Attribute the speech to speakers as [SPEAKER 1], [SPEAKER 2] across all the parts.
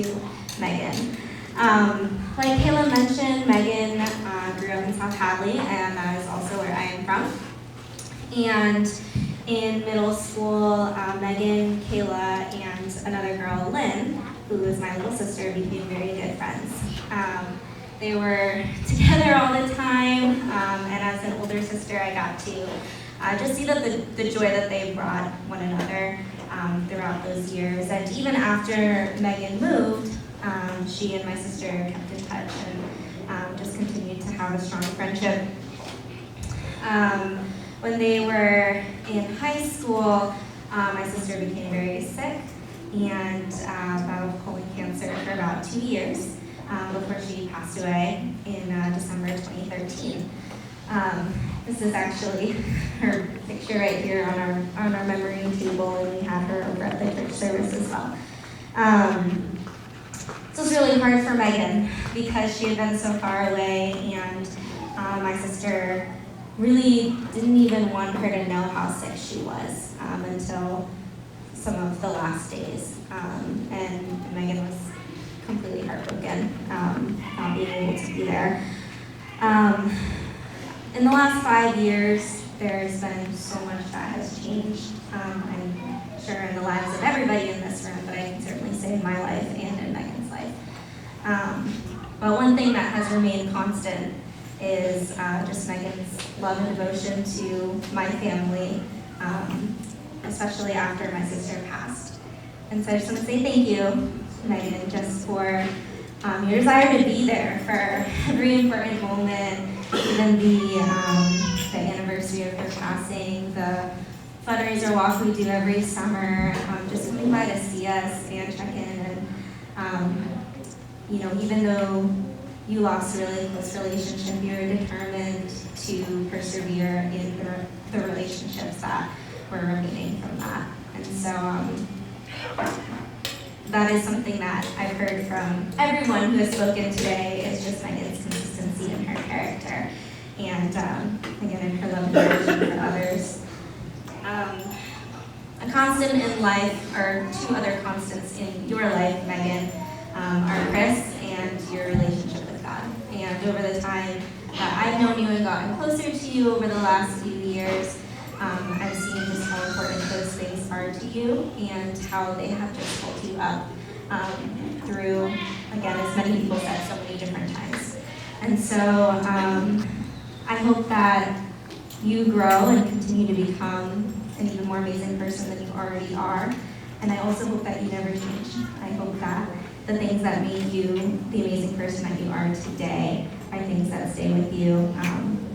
[SPEAKER 1] to Megan. Like Kayla mentioned, Megan grew up in South Hadley, and that is also where I am from. And in middle school, Megan, Kayla, and another girl, Lynn, who is my little sister, became very good friends. They were together all the time, and as an older sister, I got to just see the joy that they brought one another throughout those years. And even after Megan moved, she and my sister kept in touch and just continued to have a strong friendship. When they were in high school, my sister became very sick and battled colon cancer for about 2 years before she passed away in December 2013. This is actually her picture right here on our memory table, and we had her over at the church service as well. So it was really hard for Megan because she had been so far away, and my sister really didn't even want her to know how sick she was until some of the last days. And Megan was completely heartbroken not being able to be there. In the last 5 years, there's been so much that has changed. I'm sure in the lives of everybody in this room, but I can certainly say in my life and in Megan's life. But one thing that has remained constant is just Megan's love and devotion to my family, especially after my sister passed. And so I just want to say thank you, Megan, just for your desire to be there for every important moment, even the anniversary of her passing, the fundraiser walk we do every summer, just coming by to see us and check in. And even though you lost a really close relationship, you're determined to persevere in the relationships that were remaining from that. And so that is something that I've heard from everyone who has spoken today, is just Megan's consistency in her character and again in her love and devotion for others. A constant in life, or two other constants in your life, Megan, are Chris and your relationship with God. And over the time that I've known you and gotten closer to you over the last few years, I've seen just how important those things are to you and how they have just pulled you up through, again, as many people said, so many different times. And so I hope that you grow and continue to become an even more amazing person than you already are. And I also hope that you never change. I hope that the things that made you the amazing person that you are today are things that stay with you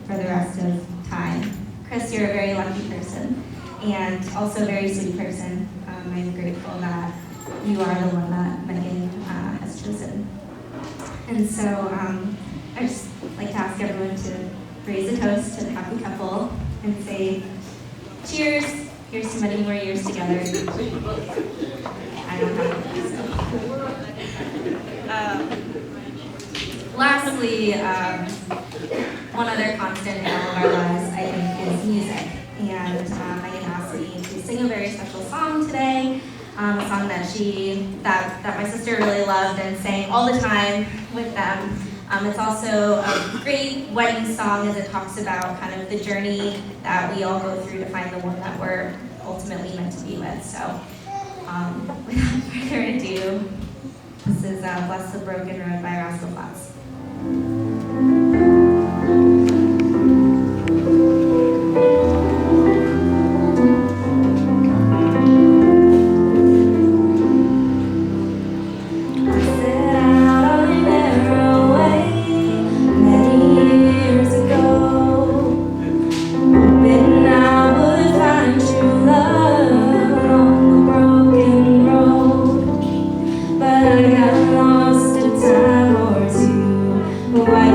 [SPEAKER 1] for the rest of time. Chris, you're a very lucky person and also a very sweet person. I'm grateful that you are the one that Megan has chosen. And so I just like to ask everyone to raise a toast to the happy couple and say, cheers, here's to many more years together. I don't have lastly, one other constant in all of our lives, I think, is music. And Megan asked me to sing a very special song today, a song that my sister really loved and sang all the time with them. It's also a great wedding song, as it talks about kind of the journey that we all go through to find the one that we're ultimately meant to be with. So without further ado, this is Bless the Broken Road by Rascal Flatts.
[SPEAKER 2] Why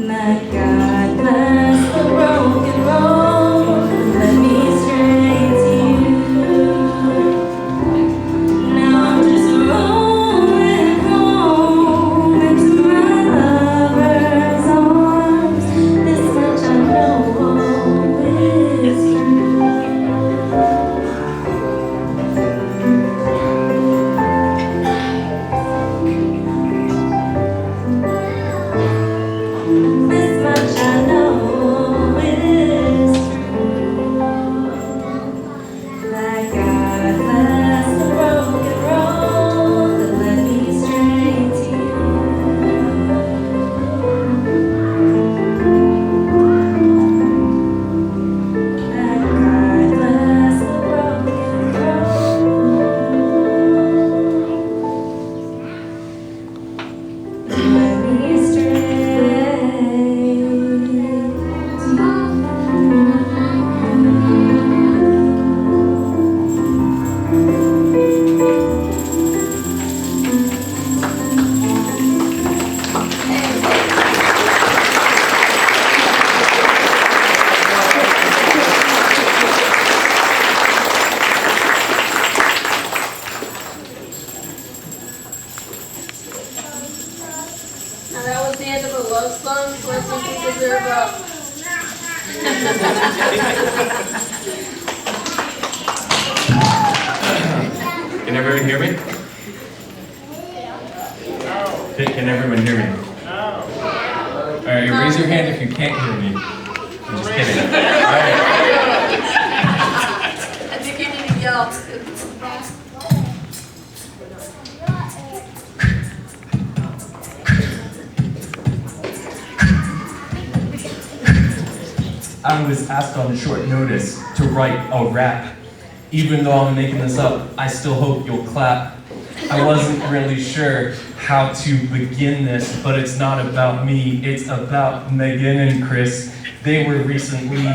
[SPEAKER 1] That God bless the broken road, let me stray to you. Now I'm just rolling home into my lover's arms. This much I know is this much I know is true. That God bless the broken road that led me straight to you. That God bless the broken road that led me straight to you.
[SPEAKER 2] Now that was the end of a love song, so I think we deserve a...
[SPEAKER 3] Can everyone hear me? Can everyone hear me? All right, raise your hand if you can't hear me. I'm just kidding. All right.
[SPEAKER 2] I think you need to yell.
[SPEAKER 3] I was asked on short notice to write a rap. Even though I'm making this up, I still hope you'll clap. I wasn't really sure how to begin this, but it's not about me, it's about Megan and Chris. They were recently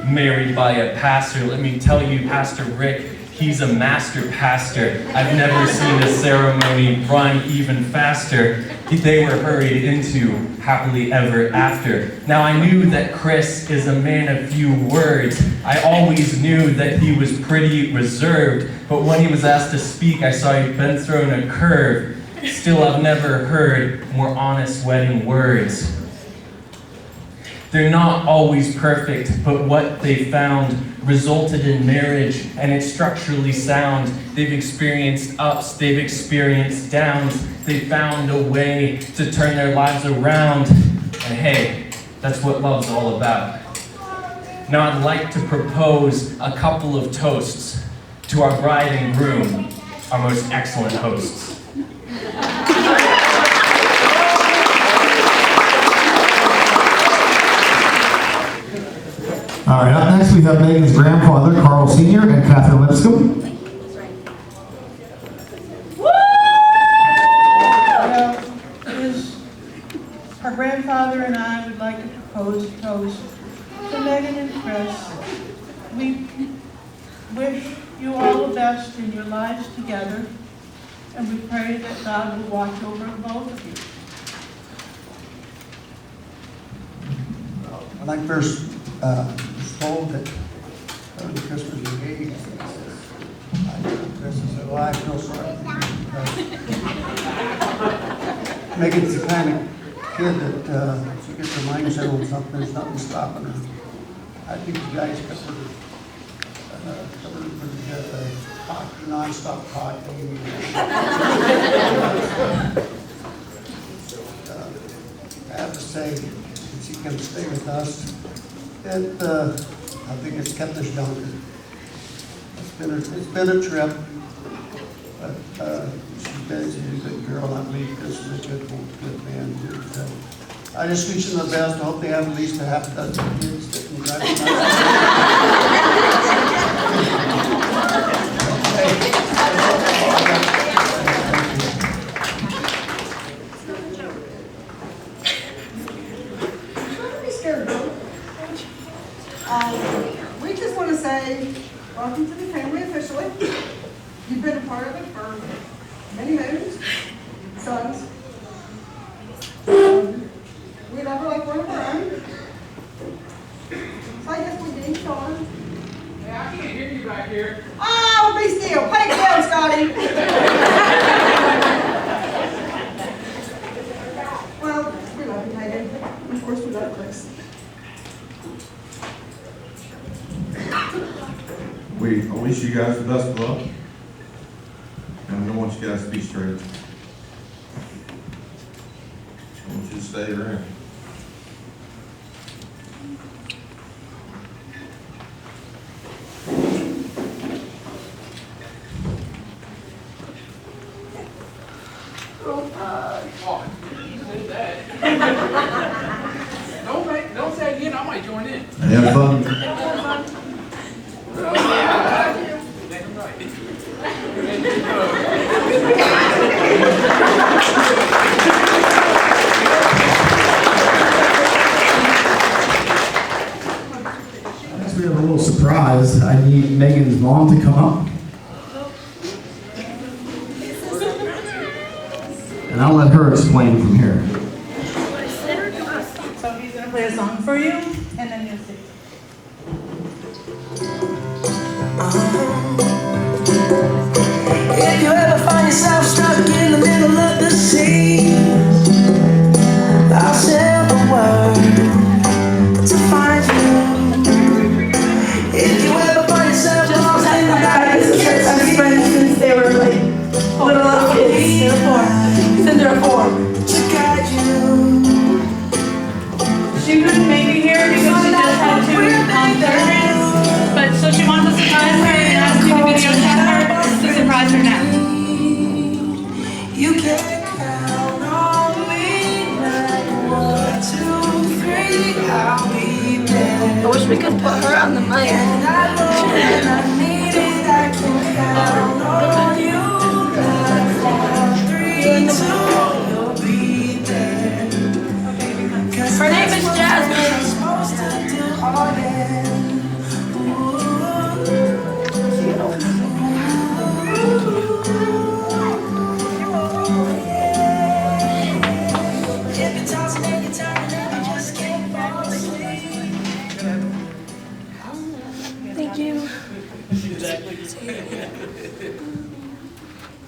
[SPEAKER 3] married by a pastor. Let me tell you, Pastor Rick, he's a master pastor. I've never seen a ceremony run even faster. They were hurried into happily ever after. Now I knew that Chris is a man of few words. I always knew that he was pretty reserved, but when he was asked to speak, I saw he'd been thrown a curve. Still, I've never heard more honest wedding words. They're not always perfect, but what they found resulted in marriage, and it's structurally sound. They've experienced ups, they've experienced downs. They found a way to turn their lives around, and hey, that's what love's all about. Now I'd like to propose a couple of toasts to our bride and groom, our most excellent hosts.
[SPEAKER 4] All right, up next we have Megan's grandfather, Carl Sr., and Catherine Lipscomb.
[SPEAKER 5] Our grandfather and I would like to propose a toast to Megan and Chris. We wish you all the best in your lives together, and we pray that God will watch over both of you.
[SPEAKER 6] When I first was told that Chris was engaged, I told Chris, I said, well, I feel sorry for you. Megan's the kind of kid that if she gets her mind set on something, there's nothing stopping her. I think you guys covered pretty good. Non-stop talking. I have to say, since he can stay with us, I think it's kept us younger. It's been a trip, but she's a good girl. I believe Chris is a good man too. So I just wish them the best. I hope they have at least a half a dozen kids that can drive them.
[SPEAKER 7] We just want to say, welcome to the family officially. You've been a part of it for many moons, sons. We love her like one of our
[SPEAKER 8] back here.
[SPEAKER 7] Oh, be still. Put it down, Scotty. Well, we love you, Megan. Of course, we love Chris.
[SPEAKER 9] I wish you guys the best of luck. And I don't want you guys to be straight. I want you to stay around.
[SPEAKER 8] Oh, you said that. Don't say it again, I might join in.
[SPEAKER 4] And have fun. Next we have a little surprise. I need Megan's mom to come up. And I'll let her explain from here.
[SPEAKER 5] So he's gonna play a song for you, and then you'll sing.
[SPEAKER 10] If you ever find yourself stuck in the middle of the sea, I'll sail the world to find you. If you ever find yourself lost in the night,
[SPEAKER 5] This is her best friend since they were like little kids. They were 4. Since they were 4.
[SPEAKER 10] to guide you.
[SPEAKER 5] She couldn't make it here because she just had 2 surgeries. But so she wants to surprise her and ask you to video chat her to surprise her now.
[SPEAKER 10] You can count on me. 1, 2, 3, I'll be there.
[SPEAKER 2] I wish we could put her on the mic.
[SPEAKER 10] And I know when I need it, I can count on you. 3, 2, you'll be there.
[SPEAKER 2] Her name is Jasmine.
[SPEAKER 10] I'm supposed to do all that. If you're tossing and you're turning and you just can't fall asleep.
[SPEAKER 2] Thank you.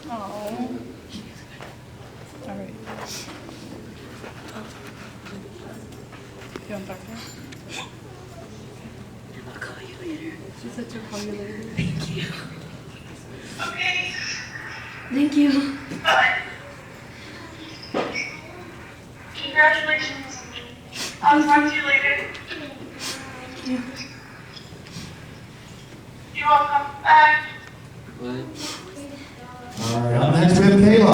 [SPEAKER 5] Oh. All right. You want to talk to her?
[SPEAKER 2] I'll call you later.
[SPEAKER 5] She said she'll call you later.
[SPEAKER 2] Thank you. Okay. Thank you.
[SPEAKER 11] Congratulations. I'll talk to you later.
[SPEAKER 2] Thank you.
[SPEAKER 11] You're welcome. Bye.
[SPEAKER 4] All right, up next we have Kayla.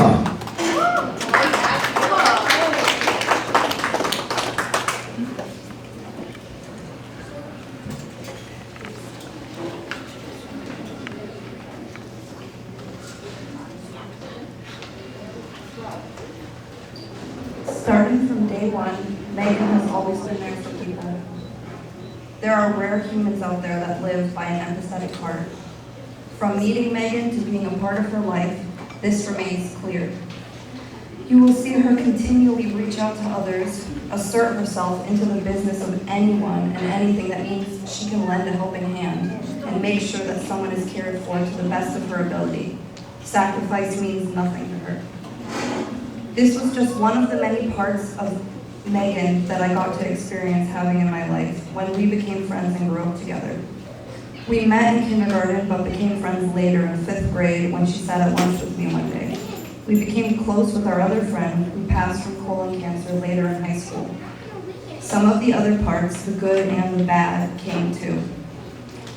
[SPEAKER 12] Starting from day one, Megan has always been there for people. There are rare humans out there that live by an empathetic heart. From meeting Megan to being a part of her life, this remains clear. You will see her continually reach out to others, assert herself into the business of anyone and anything that means she can lend a helping hand, and make sure that someone is cared for to the best of her ability. Sacrifice means nothing to her. This was just one of the many parts of Megan that I got to experience having in my life when we became friends and grew up together. We met in kindergarten but became friends later in 5th grade when she sat at lunch with me one day. We became close with our other friend who passed from colon cancer later in high school. Some of the other parts, the good and the bad, came too.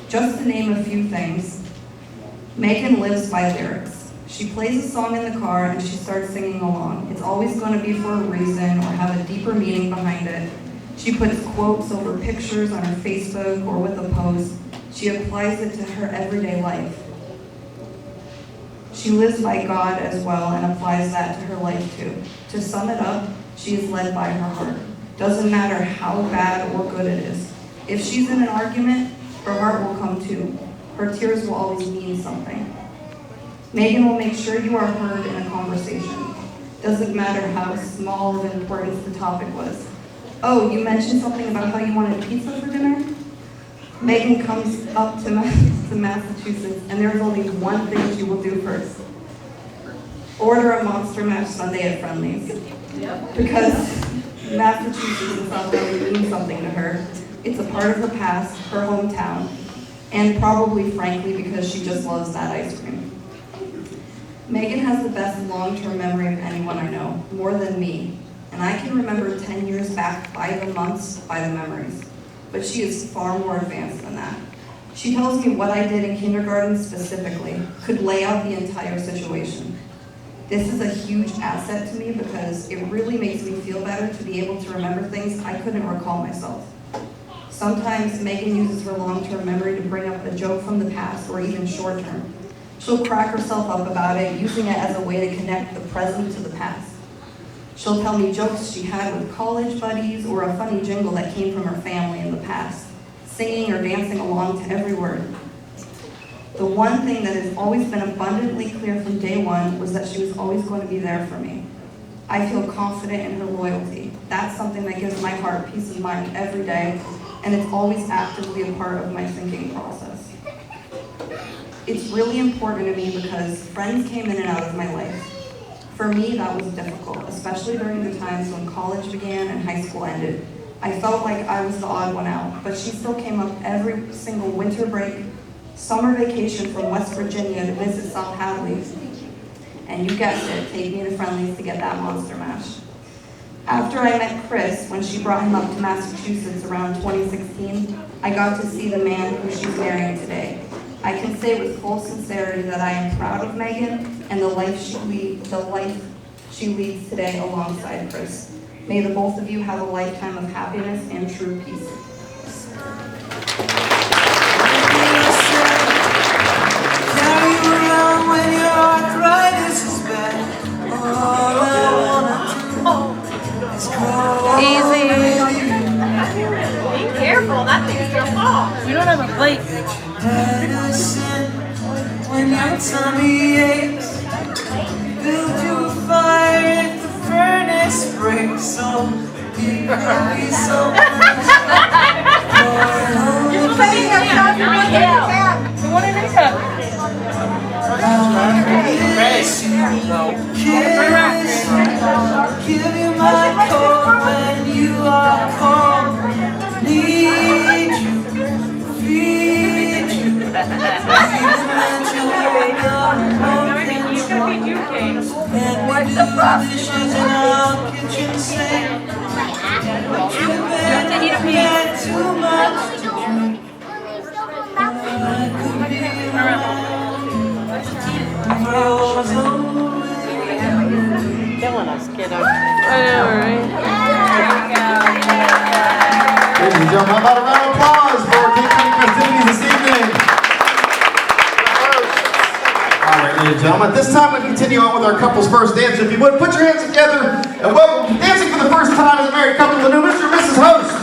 [SPEAKER 12] Just to name a few things, Megan lives by lyrics. She plays a song in the car and she starts singing along. It's always going to be for a reason or have a deeper meaning behind it. She puts quotes over pictures on her Facebook or with a post. She applies it to her everyday life. She lives by God as well and applies that to her life too. To sum it up, she is led by her heart. Doesn't matter how bad or good it is. If she's in an argument, her heart will come too. Her tears will always mean something. Megan will make sure you are heard in a conversation. Doesn't matter how small of importance the topic was. Oh, you mentioned something about how you wanted pizza for dinner? Megan comes up to Massachusetts, and there's only one thing she will do first. Order a Monster Mash Sunday at Friendly's. Because Massachusetts and South Philly mean something to her. It's a part of her past, her hometown, and probably, frankly, because she just loves that ice cream. Megan has the best long-term memory of anyone I know, more than me. And I can remember 10 years back by the months, by the memories. But she is far more advanced than that. She tells me what I did in kindergarten specifically, could lay out the entire situation. This is a huge asset to me because it really makes me feel better to be able to remember things I couldn't recall myself. Sometimes Megan uses her long-term memory to bring up a joke from the past or even short-term. She'll crack herself up about it, using it as a way to connect the present to the past. She'll tell me jokes she had with college buddies or a funny jingle that came from her family in the past, singing or dancing along to every word. The one thing that has always been abundantly clear from day one was that she was always going to be there for me. I feel confident in her loyalty. That's something that gives my heart peace of mind every day, and it's always actively a part of my thinking process. It's really important to me because friends came in and out of my life. For me, that was difficult, especially during the times when college began and high school ended. I felt like I was the odd one out, but she still came up every single winter break, summer vacation from West Virginia to visit South Hadley. And you guessed it, take me to Friendly's to get that Monster Mash. After I met Chris, when she brought him up to Massachusetts around 2016, I got to see the man who she's marrying today. I can say with full sincerity that I am proud of Megan and the life she leads today alongside Chris. May the both of you have a lifetime of happiness and true peace.
[SPEAKER 10] Carry you around when your arthritis is bad. All I wanna do is crawl.
[SPEAKER 2] Easy. Be careful, that thing's gonna fall. We don't have a plate.
[SPEAKER 10] Medicine when your tummy aches. Build you a fire if the furnace breaks. So you can be so much more.
[SPEAKER 2] You're putting your stuff in the cab. The one in the cab.
[SPEAKER 10] Give you my coat when you are cold. Need you, feed you. Even let you wake up. And we do the dishes in our kitchen sink. But you better get too much to drink. I could be
[SPEAKER 2] Killing us, kiddo. I know, right?
[SPEAKER 4] Ladies and gentlemen, how about a round of applause for King festivities this evening? All right, ladies and gentlemen, at this time we continue on with our couples first dance. If you would, put your hands together and welcome dancing for the first time as a married couple, the new Mr. and Mrs. Host.